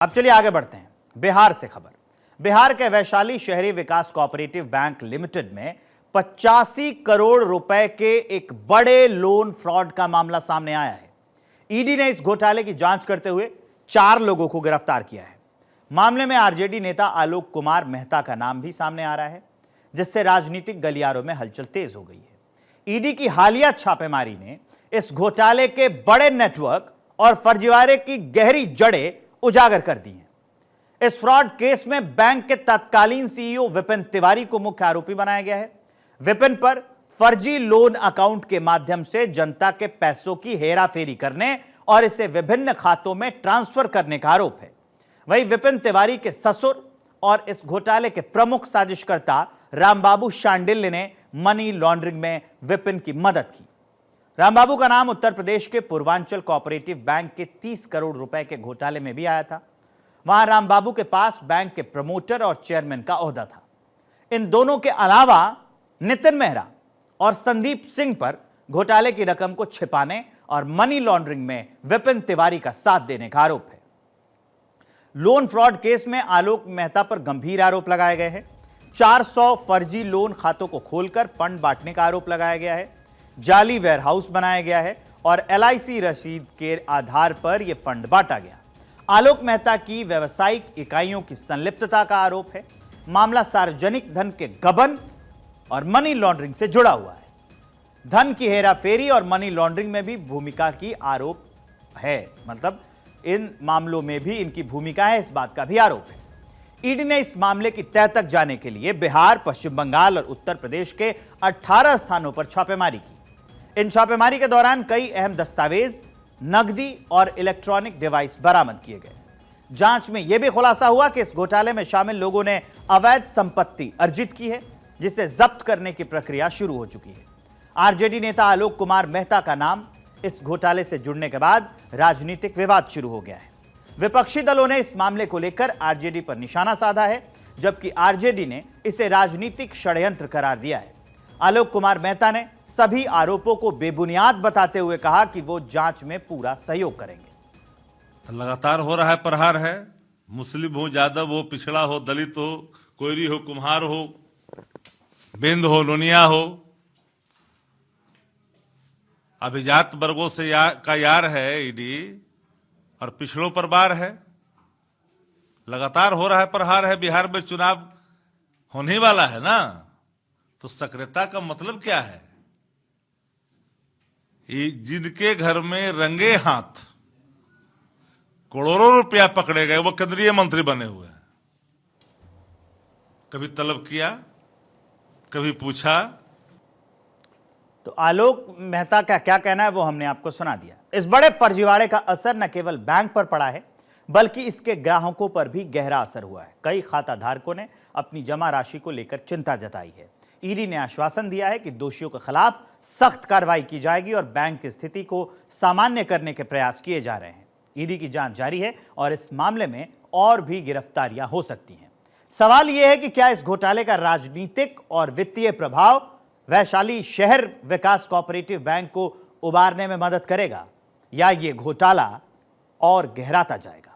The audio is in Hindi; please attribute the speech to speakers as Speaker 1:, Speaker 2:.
Speaker 1: अब चलिए आगे बढ़ते हैं। बिहार से खबर। बिहार के वैशाली शहरी विकास कोऑपरेटिव बैंक लिमिटेड में 85 करोड़ रुपए के एक बड़े लोन फ्रॉड का मामला सामने आया है। ईडी ने इस घोटाले की जांच करते हुए 4 लोगों को गिरफ्तार किया है। मामले में आरजेडी नेता आलोक कुमार मेहता का नाम भी सामने आ रहा है, जिससे राजनीतिक गलियारों में हलचल तेज हो गई है। ईडी की हालिया छापेमारी ने इस घोटाले के बड़े नेटवर्क और फर्जीवाड़े की गहरी जड़ें उजागर कर दी हैं। इस फ्रॉड केस में बैंक के तत्कालीन सीईओ विपिन तिवारी को मुख्य आरोपी बनाया गया है। विपिन पर फर्जी लोन अकाउंट के माध्यम से जनता के पैसों की हेराफेरी करने और इसे विभिन्न खातों में ट्रांसफर करने का आरोप है। वहीं विपिन तिवारी के ससुर और इस घोटाले के प्रमुख साजिशकर्ता रामबाबू शांडिल्य ने मनी लॉन्ड्रिंग में विपिन की मदद की। रामबाबू का नाम उत्तर प्रदेश के पूर्वांचल कोऑपरेटिव बैंक के 30 करोड़ रुपए के घोटाले में भी आया था। वहां रामबाबू के पास बैंक के प्रमोटर और चेयरमैन का ओहदा था। इन दोनों के अलावा नितिन मेहरा और संदीप सिंह पर घोटाले की रकम को छिपाने और मनी लॉन्ड्रिंग में विपिन तिवारी का साथ देने का आरोप है। लोन फ्रॉड केस में आलोक मेहता पर गंभीर आरोप लगाए गए हैं। 400 फर्जी लोन खातों को खोलकर फंड बांटने का आरोप लगाया गया है। जाली वेयरहाउस बनाया गया है और एलआईसी रसीद के आधार पर यह फंड बांटा गया। आलोक मेहता की व्यवसायिक इकाइयों की संलिप्तता का आरोप है। मामला सार्वजनिक धन के गबन और मनी लॉन्ड्रिंग से जुड़ा हुआ है। धन की हेराफेरी और मनी लॉन्ड्रिंग में भी भूमिका की आरोप है, मतलब इन मामलों में भी इनकी भूमिका है, इस बात का भी आरोप है। ईडी ने इस मामले की तह तक जाने के लिए बिहार, पश्चिम बंगाल और उत्तर प्रदेश के 18 स्थानों पर छापेमारी की। इन छापेमारी के दौरान कई अहम दस्तावेज, नकदी और इलेक्ट्रॉनिक डिवाइस बरामद किए गए। जांच में यह भी खुलासा हुआ कि इस घोटाले में शामिल लोगों ने अवैध संपत्ति अर्जित की है, जिसे जब्त करने की प्रक्रिया शुरू हो चुकी है। आरजेडी नेता आलोक कुमार मेहता का नाम इस घोटाले से जुड़ने के बाद राजनीतिक विवाद शुरू हो गया है। विपक्षी दलों ने इस मामले को लेकर आरजेडी पर निशाना साधा है, जबकि आरजेडी ने इसे राजनीतिक षड्यंत्र करार दिया है। आलोक कुमार मेहता ने सभी आरोपों को बेबुनियाद बताते हुए कहा कि वो जांच में पूरा सहयोग करेंगे।
Speaker 2: लगातार हो रहा है प्रहार है। मुस्लिम हो, यादव हो, पिछड़ा हो, दलित हो, कोयरी हो, कुम्हार हो, बिंद हो, लोनिया हो, अभिजात वर्गों से का यार है ईडी और पिछड़ों पर वार है। लगातार हो रहा है प्रहार है। बिहार में चुनाव होने वाला है ना, तो सक्रियता का मतलब क्या है? जिनके घर में रंगे हाथ करोड़ों रुपया पकड़े गए, वो केंद्रीय मंत्री बने हुए हैं। कभी तलब किया, कभी पूछा?
Speaker 1: तो आलोक मेहता का क्या कहना है वो हमने आपको सुना दिया। इस बड़े फर्जीवाड़े का असर न केवल बैंक पर पड़ा है, बल्कि इसके ग्राहकों पर भी गहरा असर हुआ है। कई खाता धारकों ने अपनी जमा राशि को लेकर चिंता जताई है। ईडी ने आश्वासन दिया है कि दोषियों के खिलाफ सख्त कार्रवाई की जाएगी और बैंक की स्थिति को सामान्य करने के प्रयास किए जा रहे हैं। ईडी की जांच जारी है और इस मामले में और भी गिरफ्तारियां हो सकती हैं। सवाल यह है कि क्या इस घोटाले का राजनीतिक और वित्तीय प्रभाव वैशाली शहर विकास कोऑपरेटिव बैंक को उबारने में मदद करेगा, या ये घोटाला और गहराता जाएगा?